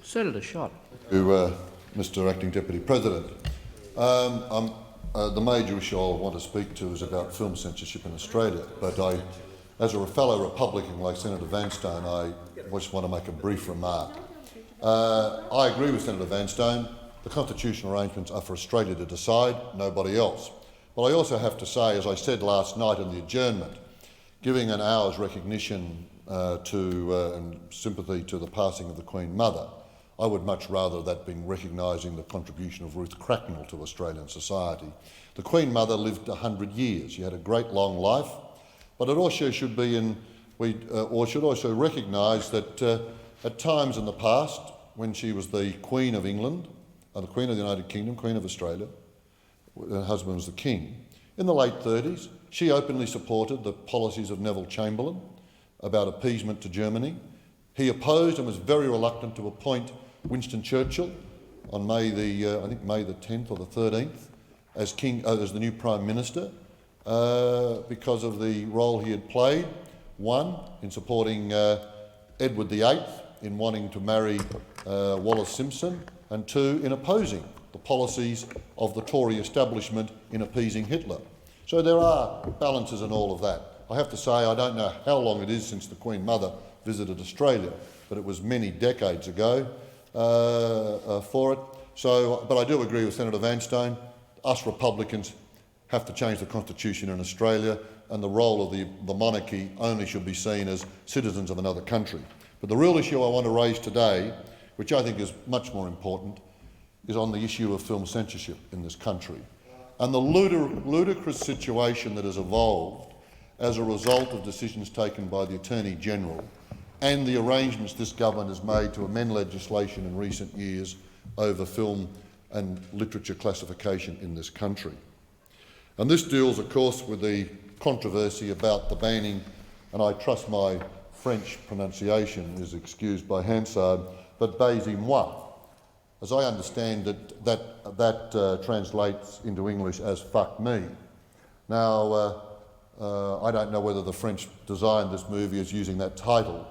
Senator Schacht. To Mr Acting Deputy President. The major issue I want to speak to is about film censorship in Australia, but as a fellow Republican like Senator Vanstone, I just want to make a brief remark. I agree with Senator Vanstone. The constitutional arrangements are for Australia to decide, nobody else. But I also have to say, as I said last night in the adjournment, giving an hour's recognition and sympathy to the passing of the Queen Mother, I would much rather that being recognising the contribution of Ruth Cracknell to Australian society. The Queen Mother lived 100 years. She had a great long life, but it also should be should also recognise that at times in the past, when she was the Queen of England, the Queen of the United Kingdom, Queen of Australia, her husband was the King, in the late 30s, she openly supported the policies of Neville Chamberlain about appeasement to Germany. He opposed and was very reluctant to appoint Winston Churchill on May the 10th or the 13th as the new Prime Minister because of the role he had played, one, in supporting Edward VIII in wanting to marry Wallis Simpson, and two, in opposing the policies of the Tory establishment in appeasing Hitler. So there are balances in all of that. I have to say I don't know how long it is since the Queen Mother visited Australia, but it was many decades ago for it. But I do agree with Senator Vanstone. Us Republicans have to change the constitution in Australia, and the role of the monarchy only should be seen as citizens of another country. But the real issue I want to raise today, which I think is much more important, is on the issue of film censorship in this country and the ludicrous situation that has evolved as a result of decisions taken by the Attorney-General and the arrangements this government has made to amend legislation in recent years over film and literature classification in this country. And this deals, of course, with the controversy about the banning, and I trust my French pronunciation is excused by Hansard, but Baise-moi. As I understand it, that translates into English as "fuck me." Now, I don't know whether the French designed this movie as using that title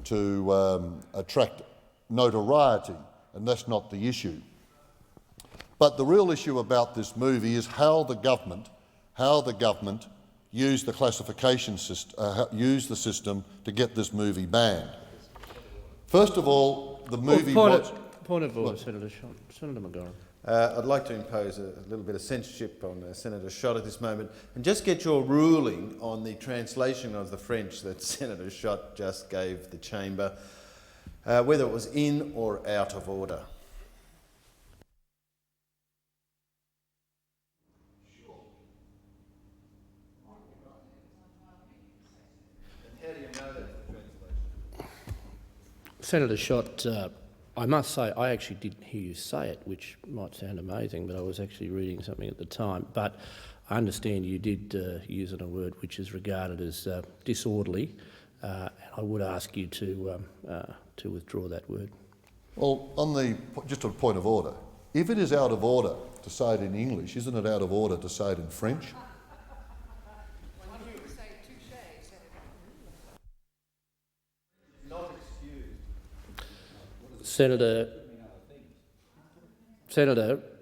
to attract notoriety, and that's not the issue. But the real issue about this movie is how the government used the classification system, used the system to get this movie banned. First of all, the movie Point of order, Senator Schacht. Senator McGauran. I'd like to impose a little bit of censorship on Senator Schacht at this moment and just get your ruling on the translation of the French that Senator Schacht just gave the chamber, whether it was in or out of order. And how do you know that's the translation? Senator Schacht, I must say I actually didn't hear you say it, which might sound amazing, but I was actually reading something at the time. But I understand you did use a word which is regarded as disorderly, and I would ask you to withdraw that word. Well, just a point of order. If it is out of order to say it in English, isn't it out of order to say it in French? Senator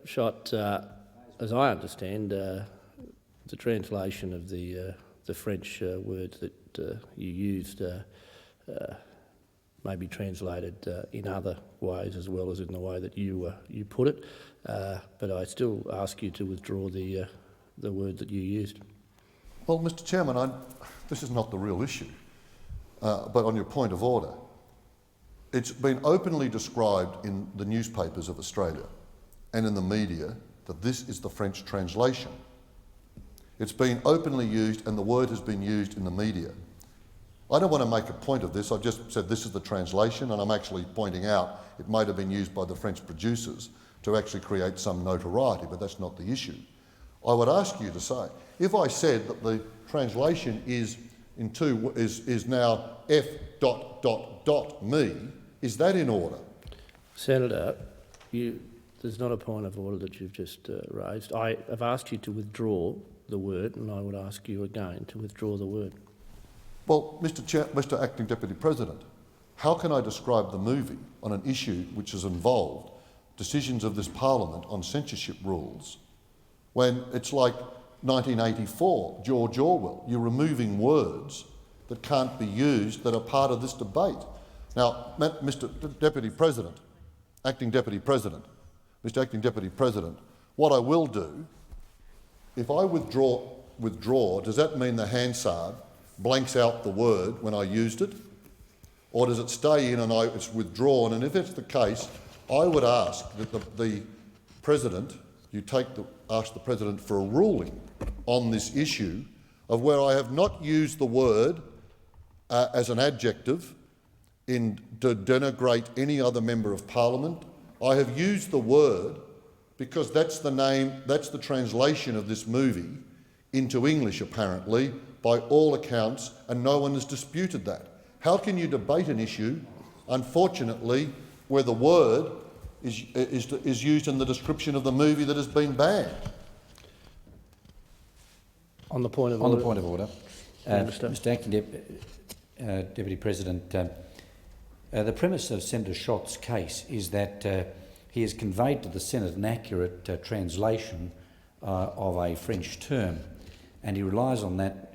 Schacht, as I understand, the translation of the French words that you used may be translated in other ways as well as in the way that you put it. But I still ask you to withdraw the word that you used. Well, Mr Chairman, this is not the real issue, but on your point of order, it's been openly described in the newspapers of Australia and in the media that this is the French translation. It's been openly used and the word has been used in the media. I don't want to make a point of this, I've just said this is the translation, and I'm actually pointing out it might have been used by the French producers to actually create some notoriety, but that's not the issue. I would ask you to say, if I said that the translation is now F.me, is that in order? Senator, there's not a point of order that you've just raised. I have asked you to withdraw the word, and I would ask you again to withdraw the word. Well, Mr. Acting Deputy President, how can I describe the movie on an issue which has involved decisions of this parliament on censorship rules when it's like 1984, George Orwell? You're removing words that can't be used that are part of this debate. Now, Mr. Deputy President, Acting Deputy President, Mr. Acting Deputy President, what I will do, if I withdraw, does that mean the Hansard blanks out the word when I used it? Or does it stay in and it's withdrawn? And if it's the case, I would ask that the President, ask the President for a ruling on this issue of where I have not used the word as an adjective to denigrate any other member of Parliament. I have used the word because that's the name, that's the translation of this movie into English, apparently, by all accounts, and no one has disputed that. How can you debate an issue, unfortunately, where the word is used in the description of the movie that has been banned? On the point of order. order. On the point of order. Mr. Acting Deputy President, the premise of Senator Schacht's case is that he has conveyed to the Senate an accurate translation of a French term, and he relies on that,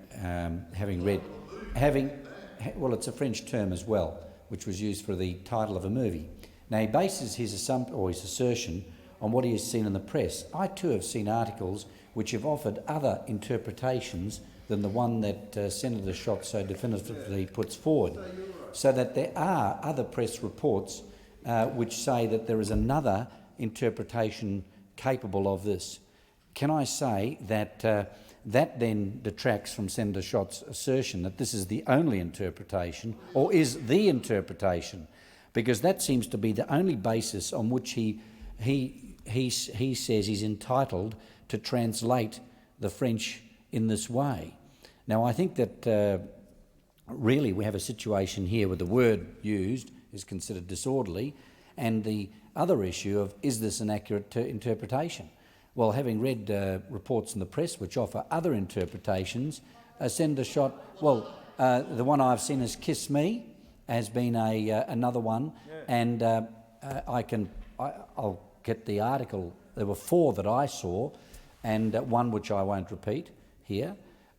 well, it's a French term as well, which was used for the title of a movie. Now, he bases his assertion on what he has seen in the press. I too have seen articles which have offered other interpretations than the one that Senator Schacht so definitively puts forward, so that there are other press reports which say that there is another interpretation capable of this. Can I say that that then detracts from Senator Schacht's assertion that this is the only interpretation, or is the interpretation? Because that seems to be the only basis on which he says he's entitled to translate the French in this way. Now, I think that really we have a situation here where the word used is considered disorderly, and the other issue of is this an accurate interpretation? Well, having read reports in the press which offer other interpretations, Senator Schacht, well, the one I've seen is "kiss me" has been another one, and I'll get the article. There were 4 that I saw, and one which I won't repeat here.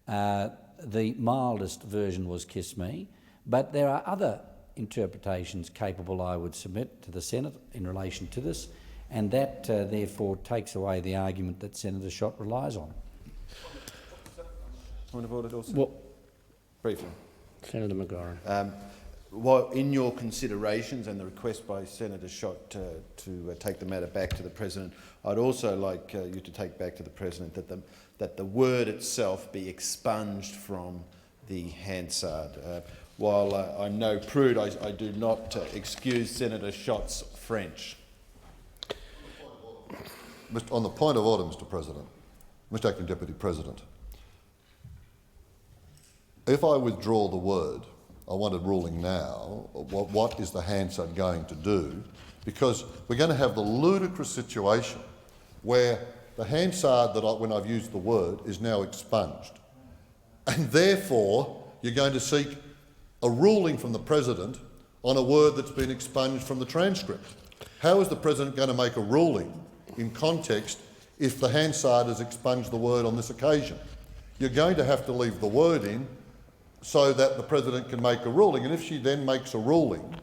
The mildest version was "kiss me," but there are other interpretations capable, I would submit to the Senate in relation to this, and that therefore takes away the argument that Senator Schacht relies on. Point of order also? Well, briefly. Senator McGauran. Well, in your considerations and the request by Senator Schacht to take the matter back to the President, I'd also like you to take back to the President that the word itself be expunged from the Hansard. While I'm no prude, I do not excuse Senator Schacht's French. On the point of order, Mr. President, Mr. Acting Deputy President, if I withdraw the word, I want a ruling now. What is the Hansard going to do? Because we're going to have the ludicrous situation where the Hansard when I've used the word is now expunged, and therefore you're going to seek a ruling from the President on a word that's been expunged from the transcript. How is the President going to make a ruling in context if the Hansard has expunged the word on this occasion? You're going to have to leave the word in so that the President can make a ruling, and if she then makes a ruling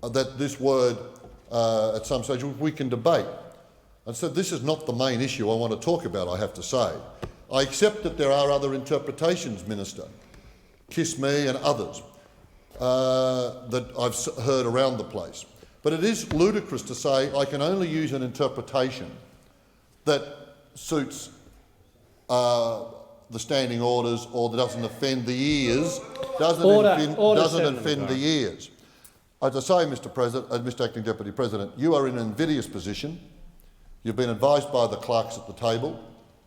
that this word at some stage we can debate. And so this is not the main issue I want to talk about, I have to say. I accept that there are other interpretations, Minister, "kiss me" and others, that I've heard around the place. But it is ludicrous to say I can only use an interpretation that suits the standing orders or that doesn't offend the ears, doesn't offend the ears. As I say, Mr. President, Mr. Acting Deputy President, you are in an invidious position. You've been advised by the clerks at the table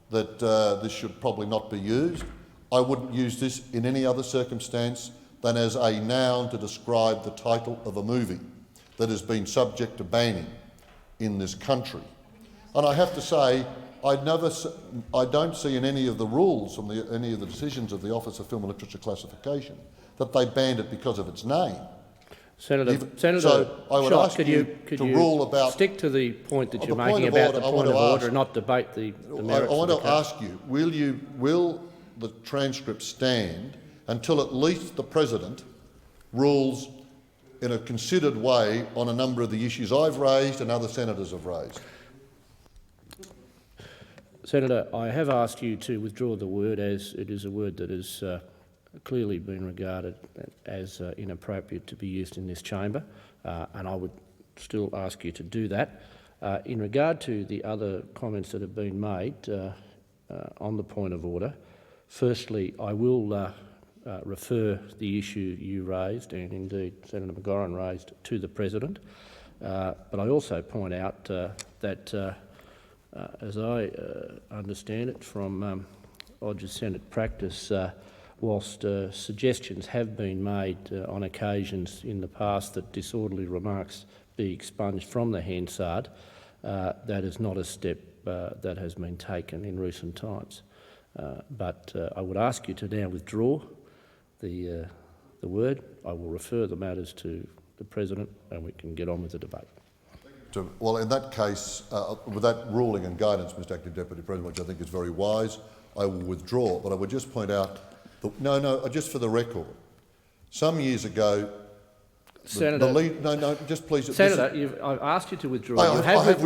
that this should probably not be used. I wouldn't use this in any other circumstance than as a noun to describe the title of a movie that has been subject to banning in this country. And I have to say, I don't see in any of the rules from any of the decisions of the Office of Film and Literature Classification that they banned it because of its name. Senator So I would Schacht, ask could you you to rule about... stick to the point that On you're the point making of about order, the I point want of to order ask- and not debate the I merits want of to the case? ask you, will the transcript stand until at least the President rules in a considered way on a number of the issues I've raised and other senators have raised? Senator, I have asked you to withdraw the word, as it is a word that has clearly been regarded as inappropriate to be used in this chamber, and I would still ask you to do that. In regard to the other comments that have been made on the point of order, firstly, I will refer the issue you raised, and indeed Senator McGauran raised, to the President. But I also point out that, as I understand it from Odge's Senate practice, whilst suggestions have been made on occasions in the past that disorderly remarks be expunged from the Hansard, that is not a step that has been taken in recent times. But I would ask you to now withdraw the word. I will refer the matters to the President and we can get on with the debate. Well, in that case, with that ruling and guidance, Mr Acting Deputy President, which I think is very wise, I will withdraw. But I would just point out, just for the record, some years ago, Senator, just please. Senator, I've asked you to withdraw. I have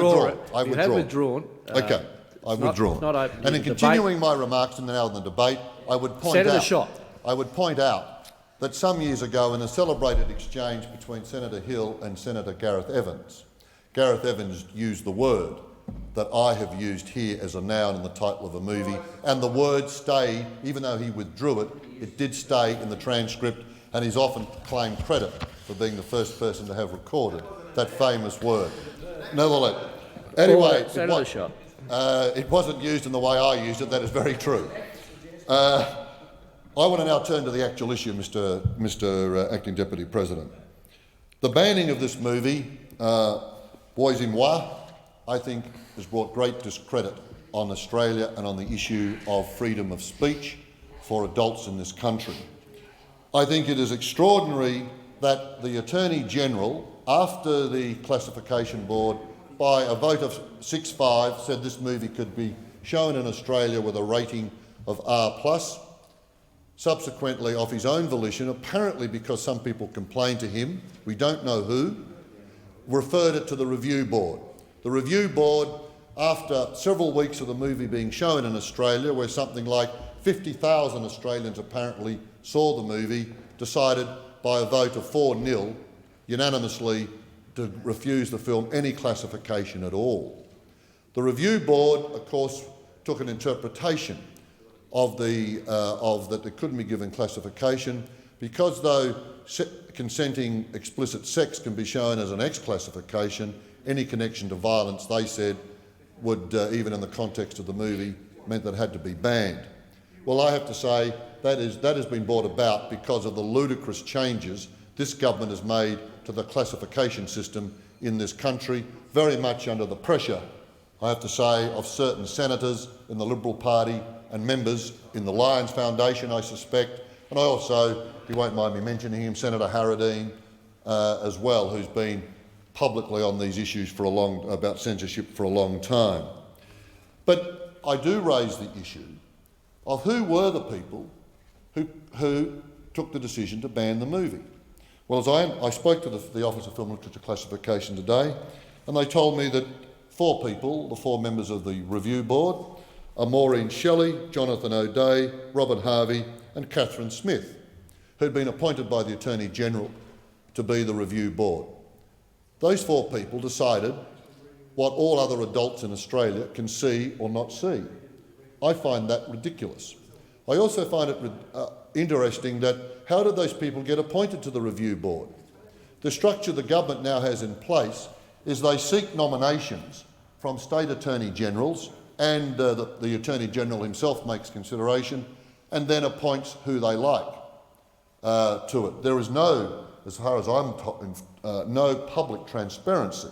withdrawn. Okay, I've withdrawn. And in continuing my remarks now in the debate, I would point out that some years ago, in a celebrated exchange between Senator Hill and Senator Gareth Evans used the word that I have used here as a noun in the title of a movie, and the word stayed, even though he withdrew it, it did stay in the transcript, and he's often claimed credit for being the first person to have recorded that famous word. Nevertheless, anyway, it wasn't used in the way I used it, that is very true. I want to now turn to the actual issue, Mr Acting Deputy President. The banning of this movie, Baise-moi, I think has brought great discredit on Australia and on the issue of freedom of speech for adults in this country. I think it is extraordinary that the Attorney-General, after the Classification Board, by a vote of 6-5, said this movie could be shown in Australia with a rating of R+, subsequently, of his own volition, apparently because some people complained to him, we don't know who, referred it to the Review Board. The Review Board, after several weeks of the movie being shown in Australia, where something like 50,000 Australians apparently saw the movie, decided by a vote of 4-0 unanimously to refuse the film any classification at all. The Review Board, of course, took an interpretation of that it couldn't be given classification because though consenting explicit sex can be shown as an X classification, any connection to violence, they said, would, even in the context of the movie, meant that it had to be banned. Well, I have to say that has been brought about because of the ludicrous changes this government has made to the classification system in this country, very much under the pressure, I have to say, of certain senators in the Liberal Party and members in the Lions Foundation, I suspect, and I also, if you won't mind me mentioning him, Senator Harradine as well, who's been publicly on these issues about censorship for a long time. But I do raise the issue of who were the people who took the decision to ban the movie. Well, as I spoke to the Office of Film Literature Classification today, and they told me that 4 people, the 4 members of the Review Board, are Maureen Shelley, Jonathan O'Dea, Robert Harvey and Catherine Smith, who'd been appointed by the Attorney-General to be the Review Board. Those 4 people decided what all other adults in Australia can see or not see. I find that ridiculous. I also find it interesting that how did those people get appointed to the Review Board? The structure the government now has in place is they seek nominations from state Attorney-Generals and the Attorney-General himself makes consideration and then appoints who they like to it. There is no, as far as I'm no public transparency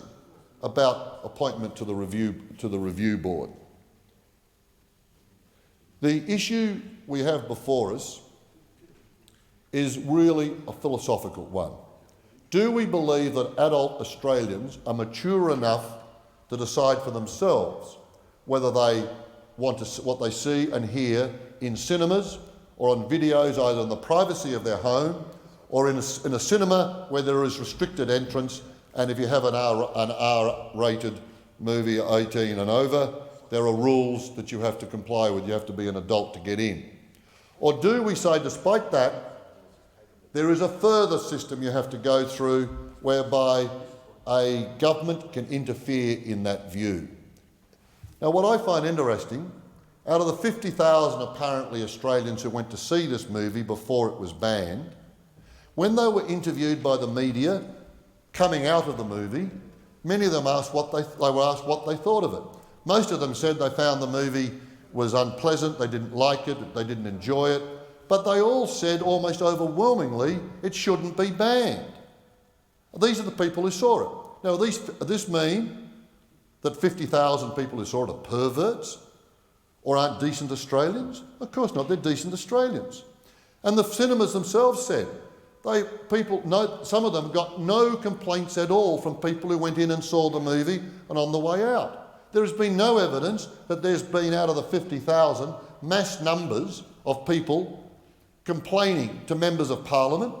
about appointment to the Review Board. The issue we have before us is really a philosophical one. Do we believe that adult Australians are mature enough to decide for themselves whether they want to, what they see and hear in cinemas or on videos either in the privacy of their home or in a cinema where there is restricted entrance, and if you have an R-rated movie 18 and over, there are rules that you have to comply with. You have to be an adult to get in. Or do we say, despite that, there is a further system you have to go through whereby a government can interfere in that view? Now, what I find interesting, out of the 50,000 apparently Australians who went to see this movie before it was banned, when they were interviewed by the media coming out of the movie, many of them were asked what they thought of it. Most of them said they found the movie was unpleasant, they didn't like it, they didn't enjoy it, but they all said almost overwhelmingly it shouldn't be banned. These are the people who saw it. Now, does this mean that 50,000 people who saw it are perverts or aren't decent Australians? Of course not, they're decent Australians. And the cinemas themselves said, some of them got no complaints at all from people who went in and saw the movie and on the way out. There has been no evidence that there's been, out of the 50,000, mass numbers of people complaining to members of Parliament.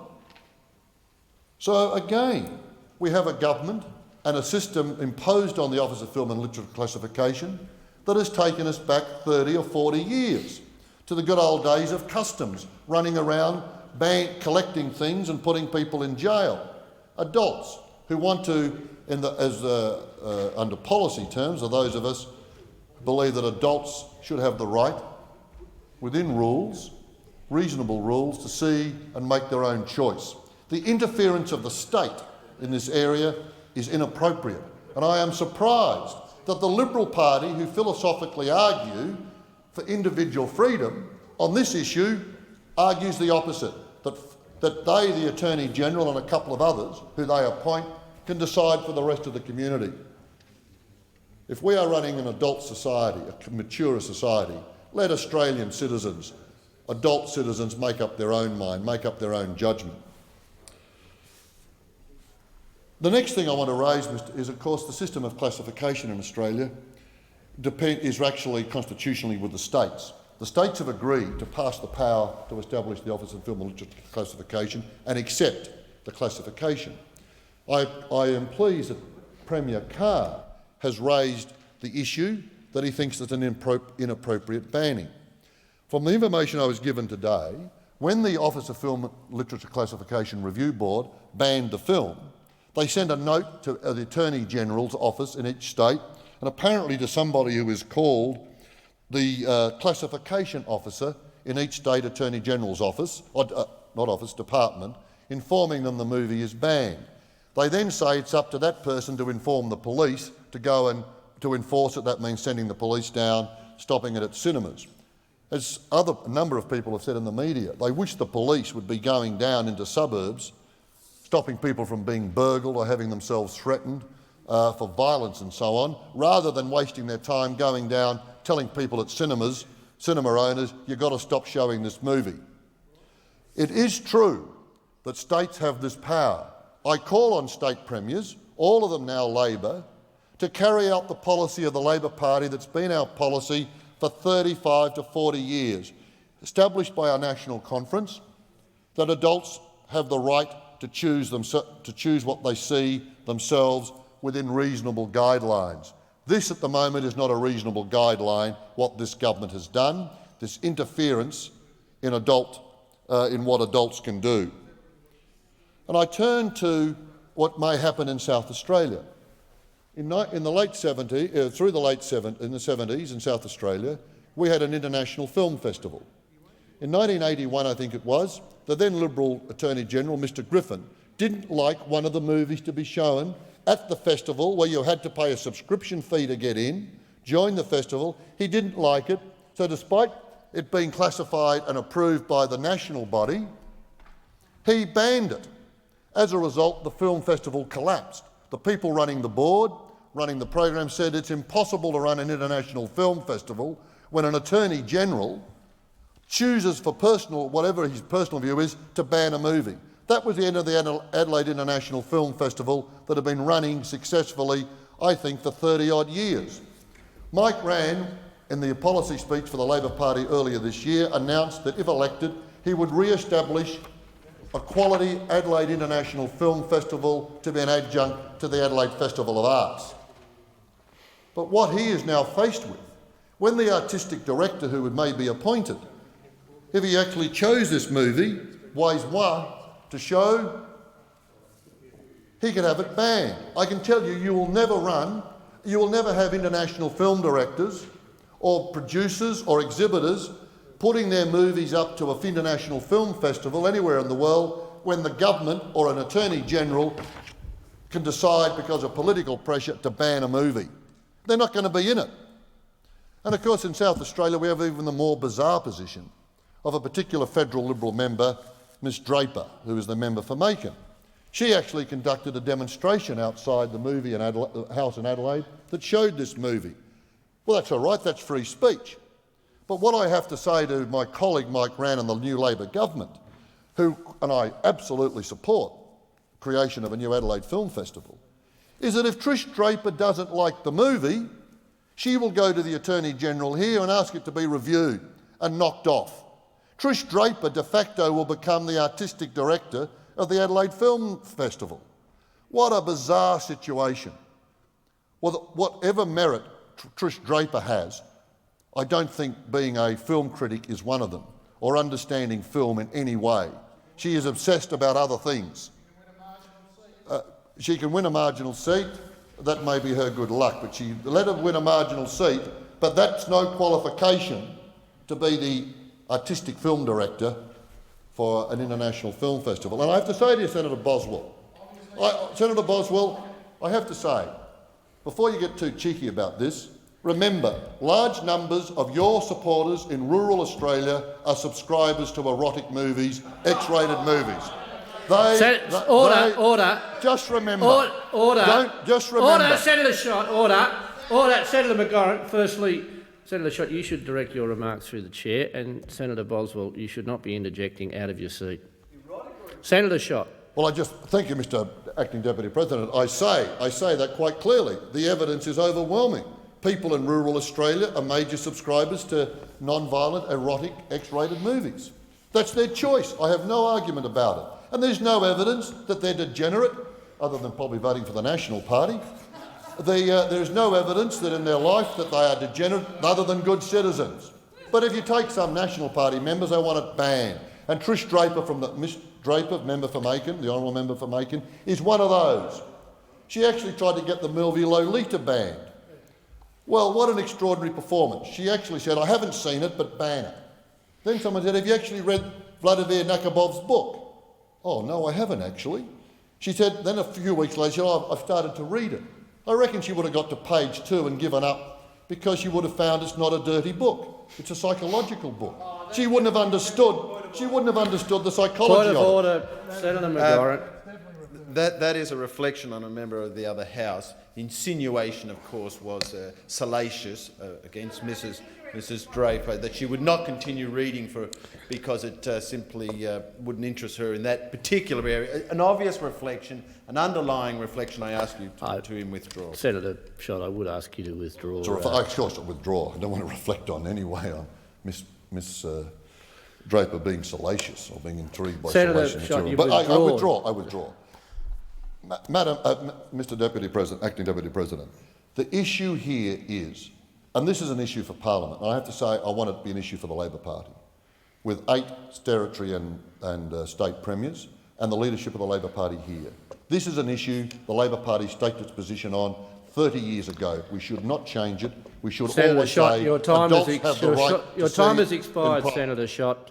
So again, we have a government and a system imposed on the Office of Film and Literature Classification that has taken us back 30 or 40 years to the good old days of customs, running around collecting things and putting people in jail. Adults who want to, under policy terms, or those of us believe that adults should have the right, within rules, reasonable rules, to see and make their own choice. The interference of the state in this area is inappropriate, and I am surprised that the Liberal Party, who philosophically argue for individual freedom on this issue, argues the opposite, that they, the Attorney-General and a couple of others who they appoint, can decide for the rest of the community. If we are running an adult society, a mature society, let Australian citizens, adult citizens, make up their own mind, make up their own judgment. The next thing I want to raise is, of course, the system of classification in Australia is actually constitutionally with the states. The states have agreed to pass the power to establish the Office of Film and Literature Classification and accept the classification. I am pleased that Premier Carr has raised the issue that he thinks that an inappropriate banning. From the information I was given today, when the Office of Film and Literature Classification Review Board banned the film, they sent a note to the Attorney-General's office in each state, and apparently to somebody who is called the classification officer in each state Attorney-General's office, department, informing them the movie is banned. They then say it's up to that person to inform the police to go and to enforce it. That means sending the police down, stopping it at cinemas. As a number of people have said in the media, they wish the police would be going down into suburbs, stopping people from being burgled or having themselves threatened for violence and so on, rather than wasting their time going down telling people at cinemas, cinema owners, you've got to stop showing this movie. It is true that states have this power. I call on state premiers, all of them now Labor, to carry out the policy of the Labor Party that's been our policy for 35 to 40 years, established by our national conference, that adults have the right to choose what they see themselves within reasonable guidelines. This at the moment is not a reasonable guideline, what this government has done, this interference in what adults can do. And I turn to what may happen in South Australia. In the late 70s, in the 70s in South Australia, we had an international film festival. In 1981, I think it was, the then Liberal Attorney-General, Mr Griffin, didn't like one of the movies to be shown at the festival, where you had to pay a subscription fee to get in, join the festival. He didn't like it, so despite it being classified and approved by the national body, he banned it. As a result, the film festival collapsed. The people running the board, running the program, said it's impossible to run an international film festival when an Attorney-General chooses for whatever his personal view is, to ban a movie. That was the end of the Adelaide International Film Festival that had been running successfully, I think, for 30-odd years. Mike Rann, in the policy speech for the Labor Party earlier this year, announced that if elected, he would re-establish a quality Adelaide International Film Festival to be an adjunct to the Adelaide Festival of Arts. But what he is now faced with, when the artistic director who may be appointed, if he actually chose this movie, Baise-moi, to show, he could have it banned. I can tell you, you will never have international film directors or producers or exhibitors putting their movies up to an international film festival anywhere in the world when the government or an Attorney General can decide because of political pressure to ban a movie. They're not going to be in it. And of course in South Australia we have even the more bizarre position of a particular federal Liberal member, Ms Draper, who is the member for Macon. She actually conducted a demonstration outside the movie house in Adelaide that showed this movie. Well, that's all right, that's free speech. But what I have to say to my colleague Mike Rann and the new Labor government, and I absolutely support creation of a new Adelaide Film Festival, is that if Trish Draper doesn't like the movie, she will go to the Attorney General here and ask it to be reviewed and knocked off. Trish Draper de facto will become the artistic director of the Adelaide Film Festival. What a bizarre situation. Well, whatever merit Trish Draper has, I don't think being a film critic is one of them, or understanding film in any way. She is obsessed about other things. She can win a marginal seat, that may be her good luck, but she let her win a marginal seat, but that's no qualification to be the artistic film director for an international film festival. And I have to say to you, Senator Boswell, I have to say, before you get too cheeky about this, remember, large numbers of your supporters in rural Australia are subscribers to erotic movies, X-rated movies. Order. Just remember. Order. Just remember. Order, Senator Schacht, order. Senator McGauran, firstly, Senator Schacht, you should direct your remarks through the chair, and Senator Boswell, you should not be interjecting out of your seat. Senator Schacht. Well, thank you, Mr. Acting Deputy President. I say that quite clearly. The evidence is overwhelming. People in rural Australia are major subscribers to non-violent, erotic, X-rated movies. That's their choice. I have no argument about it. And there's no evidence that they're degenerate, other than probably voting for the National Party. There's no evidence that in their life that they are degenerate, other than good citizens. But if you take some National Party members, they want it banned. And Trish Draper, Miss Draper, member for Macon, the honourable member for Macon, is one of those. She actually tried to get the movie Lolita banned. Well, what an extraordinary performance. She actually said, I haven't seen it, but ban it. Then someone said, have you actually read Vladimir Nabokov's book? Oh, no, I haven't actually. She said, then a few weeks later, she said, I've started to read it. I reckon she would have got to page 2 and given up because she would have found it's not a dirty book. It's a psychological book. She wouldn't have understood the psychology of order, Senator McGauran. That is a reflection on a member of the other House. Insinuation, of course, was salacious against Mrs. Draper, that she would not continue reading because it simply wouldn't interest her in that particular area. An obvious reflection, an underlying reflection. I ask you to him withdraw. Senator Schacht, I would ask you to withdraw. Of course, I withdraw. I don't want to reflect on anyway on Miss Draper being salacious or being intrigued by salacious material. But I withdraw. Madam, Mr. Deputy President, Acting Deputy President, the issue here is, and this is an issue for Parliament, and I have to say I want it to be an issue for the Labor Party, with 8 territory and state premiers and the leadership of the Labor Party here. This is an issue the Labor Party stated its position on 30 years ago. We should not change it. We should always say your time adults have the right to your time has expired, Senator Schacht.